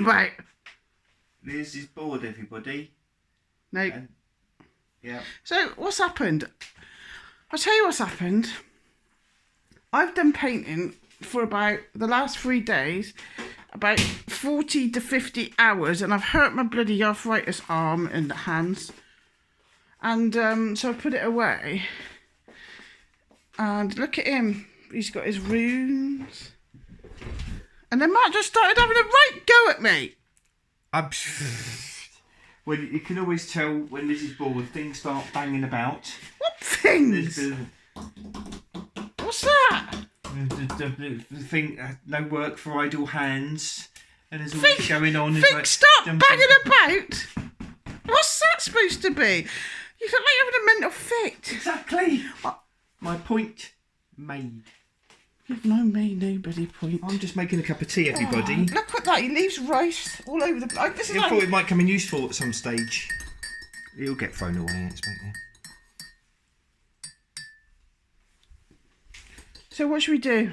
worried about? Liz is bored, everybody. No. Yeah. So, what's happened? I'll tell you what's happened. I've done painting for about the last 3 days, about 40 to 50 hours, and I've hurt my bloody arthritis arm and hands. And so I put it away. And look at him. He's got his runes. And then Mark just started having a right go at me. Well, you can always tell when Liz is bored, things start banging about. What things? What's that? The thing, no work for idle hands, and there's always going on. Things stop banging about? What's that supposed to be? You look like you're having a mental fit. Exactly. My point made. You've made nobody point. I'm just making a cup of tea, everybody. Look at that. He leaves rice all over the place. This is I like... thought it might come in useful at some stage. It'll get thrown away, I expect. Yeah. So what should we do?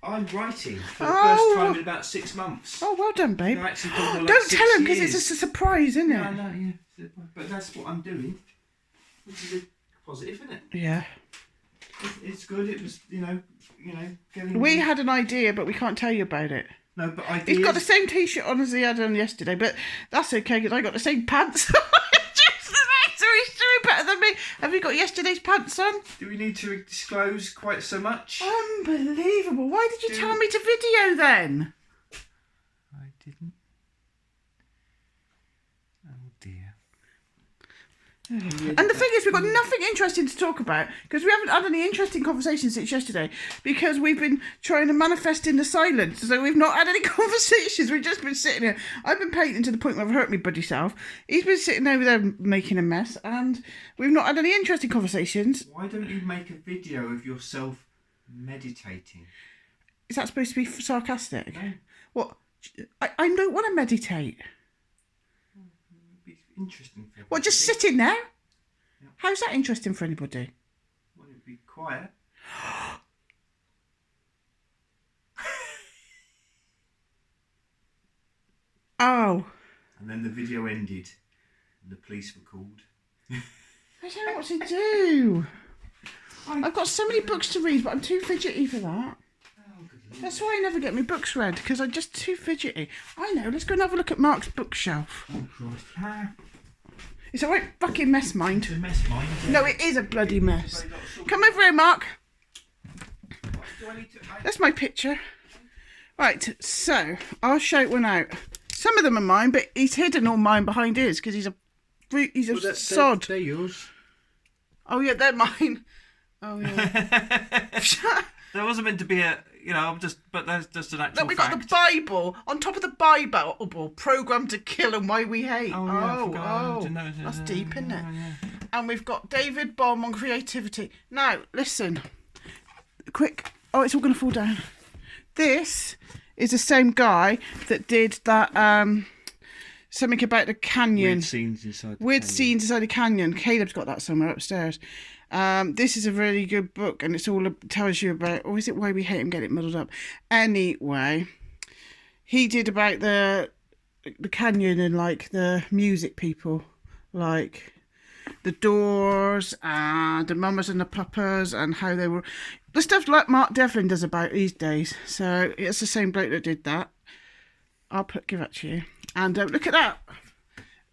I'm writing for the first time in about 6 months. Oh, well done, babe. Don't tell him, because it's just a surprise, isn't it? I know, yeah. But that's what I'm doing. Which is a positive, isn't it? Yeah. It's good. It was, getting... We had an idea, but we can't tell you about it. No, but ideas... He's got the same T-shirt on as he had on yesterday, but that's okay, because I got the same pants. So he's doing better than me. Have you got yesterday's pants on? Do we need to disclose quite so much? Unbelievable. Why did you tell me to video then? I didn't. Oh dear. And the thing is, we've got nothing interesting to talk about, because we haven't had any interesting conversations since yesterday, because we've been trying to manifest in the silence, so we've not had any conversations. We've just been sitting here. I've been painting to the point where I've hurt my bloody self. He's been sitting over there making a mess, and we've not had any interesting conversations. Why don't you make a video of yourself meditating? Is that supposed to be sarcastic? No. What? I don't want to meditate. Interesting for everybody. What, just sitting there? Yeah. How's that interesting for anybody? Well, it'd be quiet. Oh. And then the video ended and the police were called. I don't know what to do. I've got so many books to read, but I'm too fidgety for that. That's why I never get my books read, because I'm just too fidgety. I know, let's go and have a look at Mark's bookshelf. Oh, Christ. It's a right fucking mess, mind. It's a mess, mind. Yeah. No, it is a bloody mess. Come over here, Mark. That's my picture. Right, so I'll shout one out. Some of them are mine, but he's hidden all mine behind his, because he's a sod. They're yours. Oh yeah, they're mine. Oh yeah. There wasn't meant to be but that's just an actual Look, we got the Bible on top of the Bible, programmed to kill and why we hate. Oh, yeah, That's deep, isn't it? Yeah. And we've got David Bohm on creativity. Now, listen, quick. Oh, it's all going to fall down. This is the same guy that did that. Something about the canyon. Weird scenes inside the canyon. Caleb's got that somewhere upstairs. This is a really good book, and it's all tells you about, or is it Why We Hate Him? Get it muddled up. Anyway, he did about the canyon and like the music people, like the Doors and the Mamas and the Papas, and how they were the stuff like Mark Devlin does about these days. So it's the same bloke that did that. I'll give that to you. And look at that.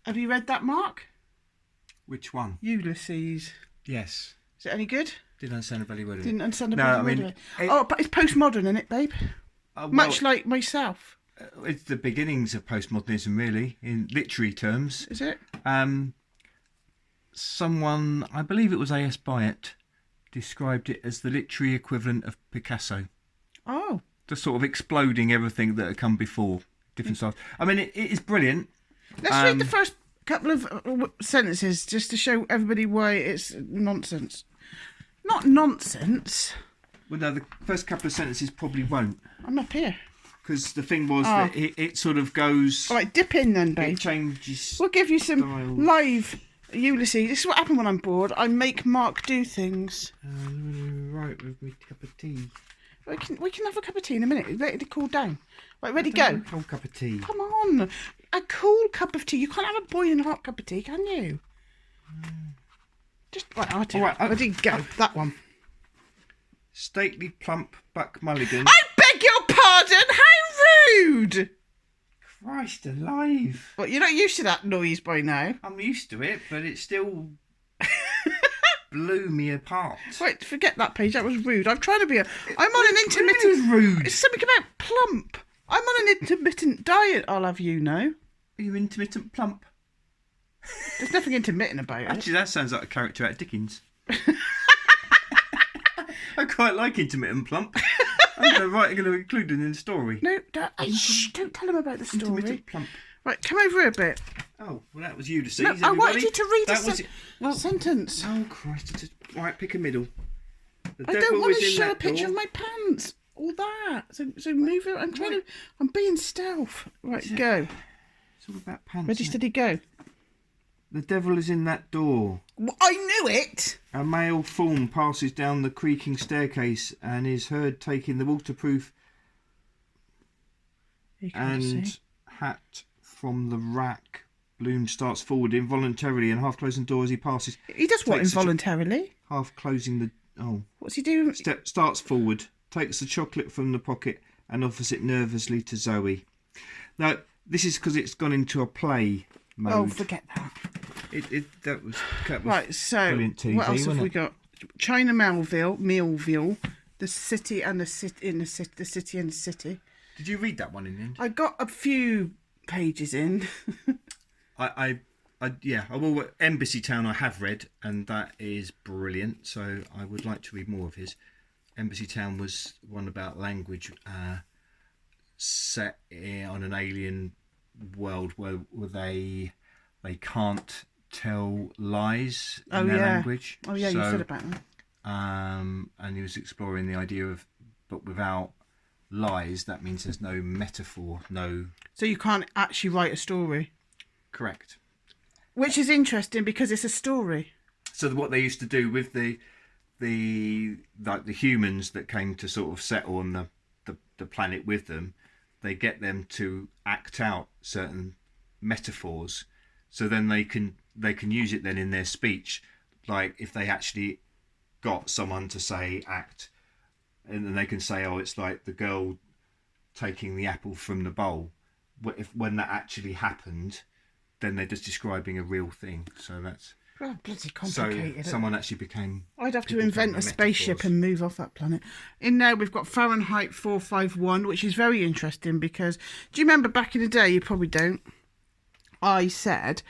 Have you read that, Mark? Which one? Ulysses. Yes. Is it any good? Didn't understand a bloody word of it. Didn't understand a bloody word of it. it. Oh, but it's postmodern, isn't it, babe? Much like myself. It's the beginnings of postmodernism, really, in literary terms. Is it? Someone, I believe it was A.S. Byatt, described it as the literary equivalent of Picasso. Oh. Just sort of exploding everything that had come before, different styles. I mean, it is brilliant. Let's read the first couple of sentences just to show everybody why it's nonsense. Not nonsense. Well, no, the first couple of sentences probably won't. I'm up here. Because the thing was that it sort of goes... All right, dip in then, babe. It changes. We'll give you some live Ulysses. This is what happened when I'm bored. I make Mark do things. Right, with my cup of tea. We can have a cup of tea in a minute. Let it cool down. Right, ready, go. Cold cup of tea. Come on. A cool cup of tea. You can't have a boiling hot cup of tea, can you? Just, right, I'll tell you. All right, Ready, go. That one. Stately, plump Buck Mulligan. I beg your pardon. How rude. Christ alive. Well, you're not used to that noise by now. I'm used to it, but it still blew me apart. Right, forget that page. That was rude. I'm trying to be I'm on an intermittent... It was rude. It's something about plump. I'm on an intermittent diet, I'll have you know. Are you intermittent plump? There's nothing intermittent about it. Actually, that sounds like a character out of Dickens. I quite like intermittent plump. I'm going to include it in the story. No, don't tell him about the story. Intermittent plump. Right, come over here a bit. Oh, well, that was you to see. No, I wanted you to read the sentence. Oh, Christ. Right, pick a middle. The I devil don't want was to in show a that picture door. of my pants. All that. So move it. I'm being stealth. Right, go. It's all about pants. Ready, isn't it? steady, go. The devil is in that door. I knew it. A male form passes down the creaking staircase and is heard taking the waterproof You can't and see. hat from the rack. Bloom starts forward involuntarily and half closing the door as he passes. He does what Takes the involuntarily? Half closing the... Oh. What's he doing? Starts forward, takes the chocolate from the pocket and offers it nervously to Zoe. Now, this is because it's gone into a play mode. Oh, forget that. That was Right, so brilliant TV, what else have wasn't we it? got? China Millville, the city and the city in the city and the city. Did you read that one in the end? I got a few pages in. I will. Embassy Town I have read, and that is brilliant. So I would like to read more of his. Embassy Town was one about language set on an alien world where they can't tell lies in their language. Oh yeah, you said about that. And he was exploring the idea of, but without lies, that means there's no metaphor, no. So you can't actually write a story. Correct. Which is interesting because it's a story. So what they used to do with the humans that came to sort of settle on the planet with them, they get them to act out certain metaphors, so then they can use it then in their speech. Like if they actually got someone to say act, and then they can say, oh, it's like the girl taking the apple from the bowl. When that actually happened, then they're just describing a real thing. So that's bloody complicated. So someone actually became. I'd have to invent a spaceship and move off that planet. In there, we've got Fahrenheit 451, which is very interesting because do you remember back in the day? You probably don't. I said,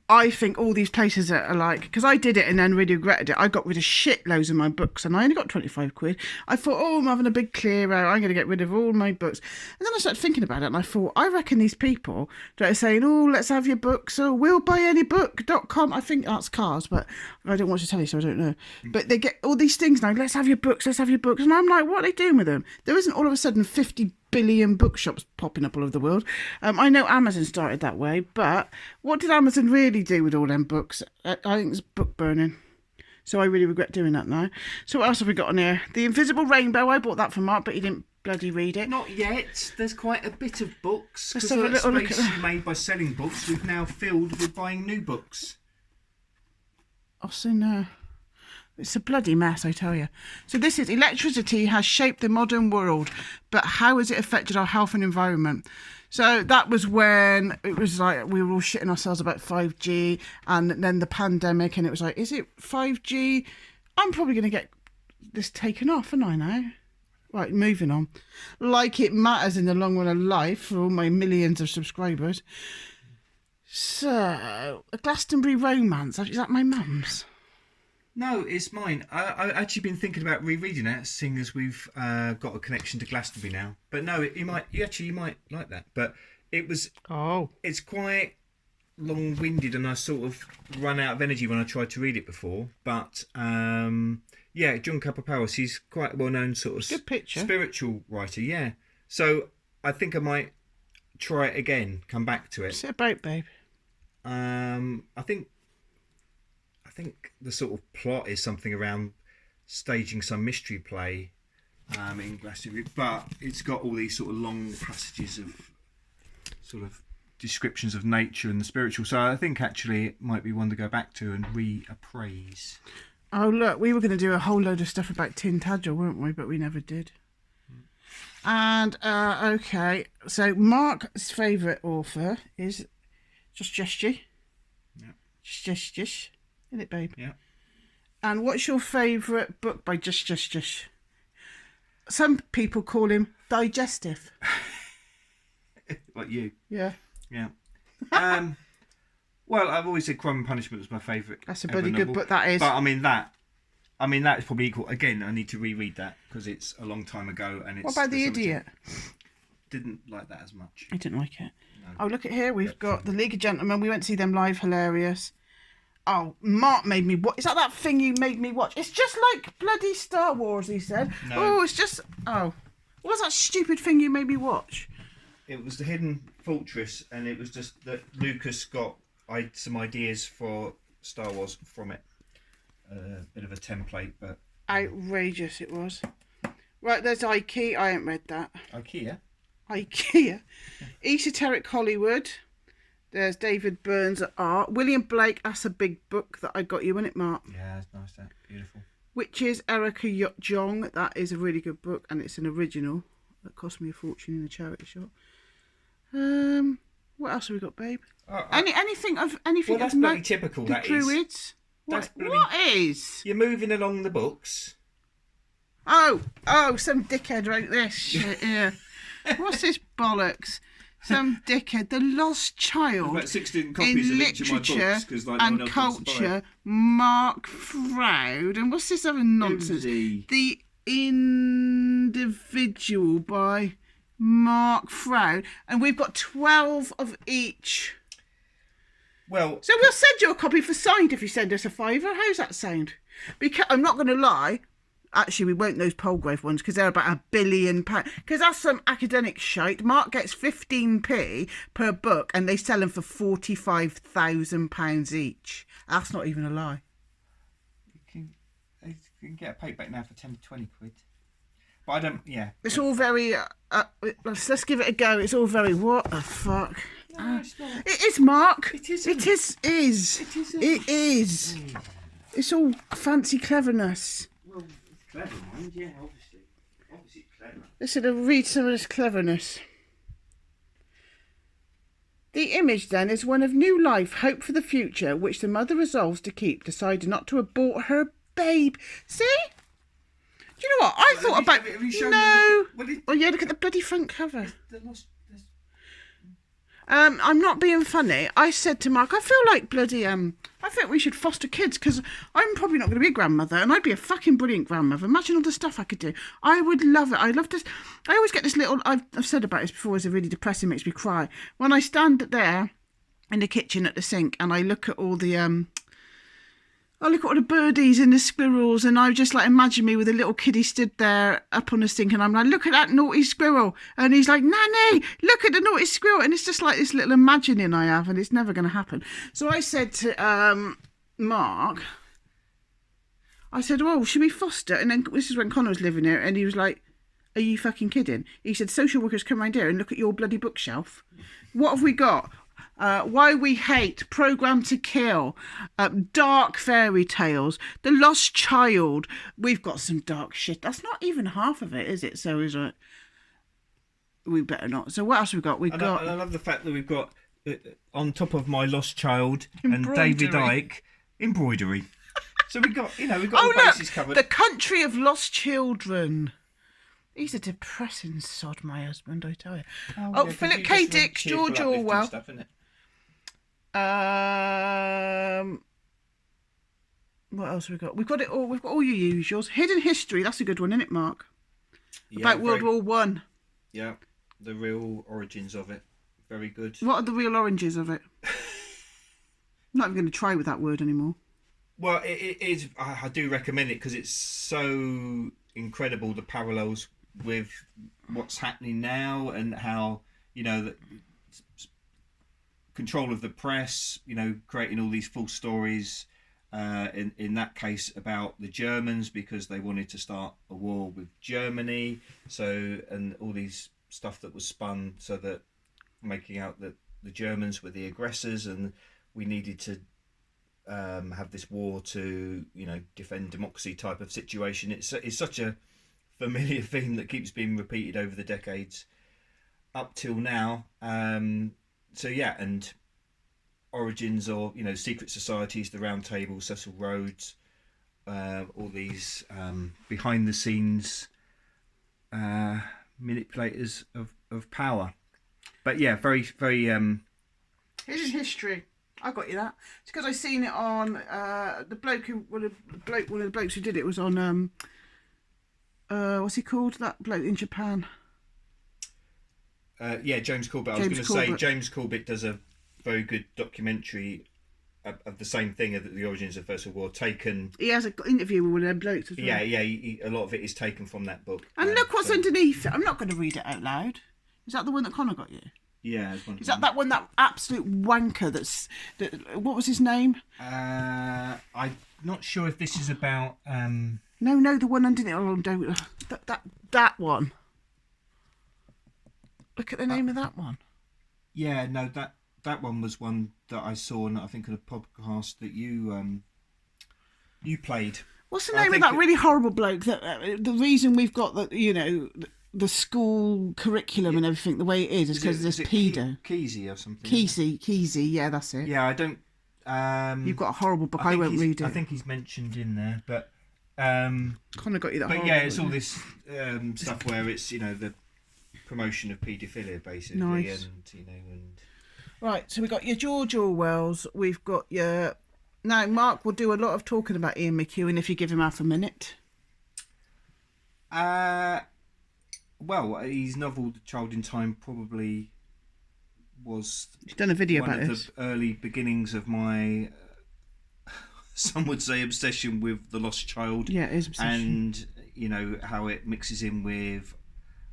I think all these places are like, because I did it and then really regretted it. I got rid of shitloads of my books and I only got 25 quid. I thought, oh, I'm having a big clear out. I'm going to get rid of all my books. And then I started thinking about it and I thought, I reckon these people that are saying, oh, let's have your books. Oh, we'll buy anybook.com. I think that's cars, but I don't want to tell you, so I don't know. But they get all these things now. Let's have your books. Let's have your books. And I'm like, what are they doing with them? There isn't all of a sudden 50 billion bookshops popping up all over the world. I know Amazon started that way, but what did Amazon really do with all them books? I think it's book burning. So I really regret doing that now. So what else have we got on here? The Invisible Rainbow. I bought that from Mark, but he didn't bloody read it. Not yet. There's quite a bit of books. Let's Because have a of that little look space at you made by selling books, we've now filled with buying new books. Oh, so no. It's a bloody mess, I tell you. So this is electricity has shaped the modern world, but how has it affected our health and environment? So that was when it was like we were all shitting ourselves about 5G and then the pandemic, and it was like, is it 5G? I'm probably going to get this taken off, aren't I now? Right, moving on. Like it matters in the long run of life for all my millions of subscribers. So, a Glastonbury Romance. Is that my mum's? No, it's mine. I've actually been thinking about rereading it, seeing as we've got a connection to Glastonbury now. But no, you might like that. But it's quite long-winded, and I sort of run out of energy when I tried to read it before. But yeah, John Capper-Powers, he's quite a well-known sort of good picture. Spiritual writer. Yeah, so I think I might try it again. Come back to it. What's it about, babe? I think the sort of plot is something around staging some mystery play in Glastonbury, but it's got all these sort of long passages of sort of descriptions of nature and the spiritual. So I think actually it might be one to go back to and reappraise. Oh, look, we were going to do a whole load of stuff about Tintagel, weren't we? But we never did. And, okay, so Mark's favourite author is Just Isn't it, babe? Yeah. And what's your favourite book by Just? Some people call him digestive. Like you? Yeah. Yeah. Well, I've always said Crime and Punishment was my favourite. That's a bloody good book, that is. But I mean that is probably equal. Again, I need to reread that because it's a long time ago. And it's. What about The Idiot? Didn't like that as much. I didn't like it. No. Oh, look at here. We've got The League of Gentlemen. We went to see them live. Hilarious. Oh, Mark made me watch. Is that thing you made me watch? It's just like bloody Star Wars, he said. No. Oh, it's just... Oh. What was that stupid thing you made me watch? It was The Hidden Fortress, and it was just that Lucas got some ideas for Star Wars from it. A bit of a template, but... Outrageous it was. Right, there's IKEA. I haven't read that. IKEA. Esoteric Hollywood. There's David Burns at art. William Blake, that's a big book that I got you, isn't it, Mark? Yeah, it's nice, that. Beautiful. Witches, Erica Jong. That is a really good book, and it's an original. That cost me a fortune in a charity shop. What else have we got, babe? Anything of Well, that's bloody typical, the that is. Druids? What is? You're moving along the books. Oh, some dickhead wrote this shit here. What's this bollocks? Some dickhead. The Lost Child about 16 copies in of each of my Literature books, 'cause, like, and no one else wants to buy Culture, it. Mark Froud. And what's this other nonsense? Who's The Individual by Mark Froud. And we've got 12 of each. Well, So we'll send you a copy for signed if you send us a fiver. How's that sound? Because I'm not going to lie. Actually, we won't those Palgrave ones because they're about £1 billion. Because that's some academic shite. Mark gets 15p per book and they sell them for £45,000 each. That's not even a lie. you can get a paperback now for 10 to 20 quid. But I don't, yeah. It's all very... let's give it a go. It's all very... What the fuck? No, it's not. It is, Mark. It isn't. It is. It is. It's all fancy cleverness. Well, it's clever, mind, yeah, obviously. Obviously it's clever. Listen, read some of this cleverness. The image, then, is one of new life, hope for the future, which the mother resolves to keep, deciding not to abort her babe. See? Do you know what? I thought about... Have you shown No. me Oh, yeah, look at the bloody front cover. there's I'm not being funny. I said to Mark, I feel like bloody... I think we should foster kids because I'm probably not going to be a grandmother and I'd be a fucking brilliant grandmother. Imagine all the stuff I could do. I would love it. I love this. I always get this little... I've said about this before. It's really depressing. Makes me cry. When I stand there in the kitchen at the sink and I look at all the... I look at all the birdies and the squirrels and I just like imagine me with a little kiddie stood there up on the sink and I'm like, look at that naughty squirrel. And he's like, Nanny, look at the naughty squirrel. And it's just like this little imagining I have and it's never going to happen. So I said to Mark, I said, well, should we foster? And then this is when Connor was living here and he was like, are you fucking kidding? He said, social workers come round here and look at your bloody bookshelf. What have we got? Why We Hate, Program to Kill, Dark Fairy Tales, The Lost Child. We've got some dark shit. That's not even half of it, is it? So is it? We better not. So what else have we got? And I love the fact that we've got, on top of My Lost Child and David Icke, embroidery. So we've got, we've got all bases covered. The Country of Lost Children. He's a depressing sod, my husband, I tell you. Oh, yeah, Philip K. Dick, George Orwell. Stuff, isn't it? What else have we got? We've got it all. We've got all your usuals. Hidden History. That's a good one, isn't it, Mark? Yeah, about World War One. Yeah, the real origins of it. Very good. What are the real oranges of it? I'm not even going to try with that word anymore. Well, it is. I do recommend it because it's so incredible, the parallels with what's happening now and how the control of the press, creating all these false stories, in that case about the Germans because they wanted to start a war with Germany. So, and all these stuff that was spun so that making out that the Germans were the aggressors and we needed to have this war to, defend democracy type of situation. It's such a familiar theme that keeps being repeated over the decades up till now. So yeah, and origins or secret societies, the Round Table, Cecil Rhodes, all these behind the scenes manipulators of power. But yeah, very very hidden history. I got you that. It's because I seen it on one of the blokes who did it was on what's he called, that bloke in Japan? James Corbett. I was going to say James Corbett does a very good documentary of the same thing, of the origins of First World War. He has an interview with one of them blokes as well. Yeah. A lot of it is taken from that book. And look what's underneath it. I'm not going to read it out loud. Is that the one that Connor got you? Yeah. Is that one, that absolute wanker what was his name? I'm not sure if this is about... No, the one underneath. Oh, don't. That one. Look at the name of that one. Yeah, no, that one was one that I saw, and I think in a podcast that you played. What's the name of that really horrible bloke? That the reason we've got the school curriculum and everything the way it is because there's pedo. Kesey or something. Kesey, yeah, that's it. Yeah, I don't. You've got a horrible book. I won't read it. I think he's mentioned in there, but. Connor got you that. But yeah, it's all this stuff where it's the promotion of paedophilia basically, nice. and right. So we got your George Orwell's. We've got your. Now Mark will do a lot of talking about Ian McEwan if you give him half a minute. Well, his novel *The Child in Time* probably was. He's done a video about this. The early beginnings of my. Some would say obsession with The Lost Child. Yeah, it is obsession. And, how it mixes in with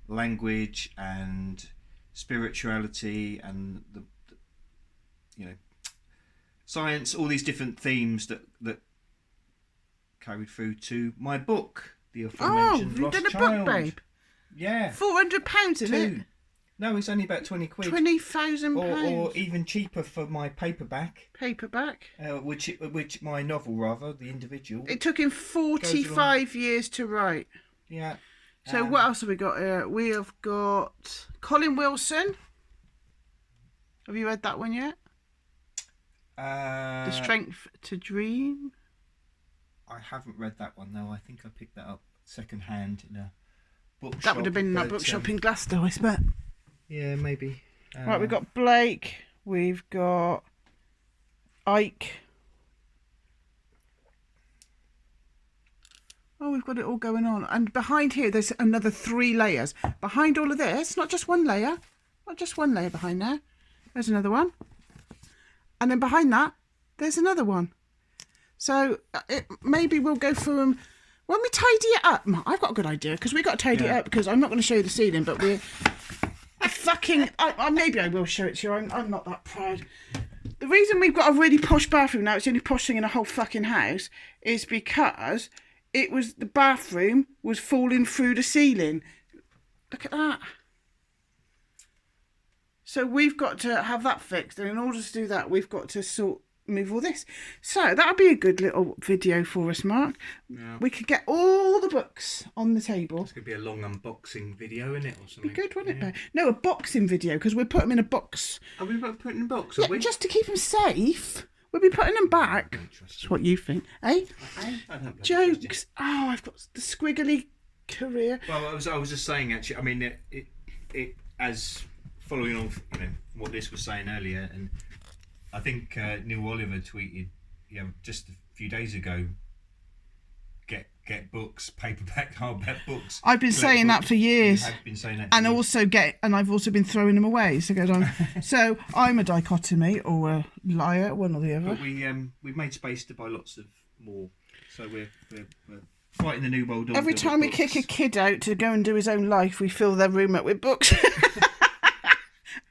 language and spirituality and the science, all these different themes that carried through to my book, the aforementioned Lost Child. You've done a book, babe? Yeah. £400, isn't it? No, it's only about 20 quid. £20,000. Or even cheaper for my paperback. Which my novel, rather, The Individual. It took him 45 years to write. Yeah. So what else have we got here? We have got Colin Wilson. Have you read that one yet? The Strength to Dream. I haven't read that one, though. I think I picked that up second hand in a bookshop. That would have been in that bookshop in Glasgow, I bet. Yeah, maybe. Right, we've got Blake. We've got Ike. Oh, we've got it all going on. And behind here, there's another 3 layers. Behind all of this, not just one layer. Not just one layer behind there. There's another one. And then behind that, there's another one. So maybe we'll go through them. When we tidy it up, I've got a good idea, because we've got to tidy it up, because I'm not going to show you the ceiling, but we're... maybe I will show it to you. I'm not that proud. The reason we've got a really posh bathroom now, it's the only posh thing in the whole fucking house, is because the bathroom was falling through the ceiling. Look at that. So we've got to have that fixed, and in order to do that, we've got to move all this. So that'll be a good little video for us, Mark. Yeah. We could get all the books on the table. It's going to be a long unboxing video, isn't it, or something? Be good, wouldn't it, babe? No, a boxing video, because we'll put them in a box. Are we putting them in a box? Yeah, just to keep them safe. We'll be putting them back. That's what you think, eh? I don't Jokes. Oh, I've got the squiggly career. Well, I was just saying, actually, I mean, it as following on, what Liz was saying earlier, and I think Neil Oliver tweeted, just a few days ago, get books, paperback, hardback books. I've been saying that for years. I've been saying that. And I've also been throwing them away. So it goes on. So I'm a dichotomy or a liar, one or the other. But we've made space to buy lots of more. So we're fighting the new world order. Every time we kick a kid out to go and do his own life, we fill their room up with books.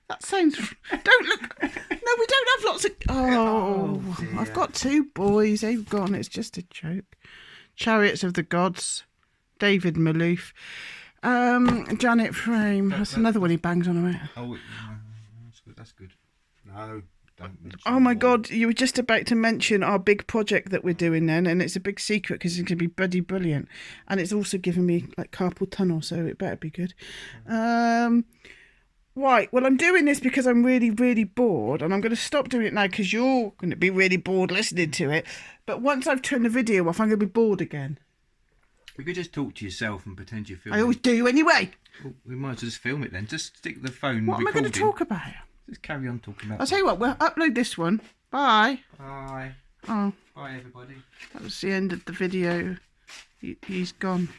That sounds... Don't look... No, we don't have lots of. Oh, dear. I've got 2 boys. They've gone. It's just a joke. Chariots of the Gods. David Malouf. Janet Frame. That's another one he bangs on about. Oh, that's good. That's good. No, don't mention. Oh my more. God, you were just about to mention our big project that we're doing then, and it's a big secret because it's going to be bloody brilliant. And it's also given me like carpal tunnel, so it better be good. Right, well, I'm doing this because I'm really, really bored, and I'm going to stop doing it now because you're going to be really bored listening to it. But once I've turned the video off, I'm going to be bored again. We could just talk to yourself and pretend you're I filming. always do anyway. Well, we might as well just film it then. Just stick the phone. What am I going to recording. talk about? Just carry on talking about. I'll tell you what, we'll upload this one. Bye. Bye. Oh, Bye, everybody. that was the end of the video. He's gone.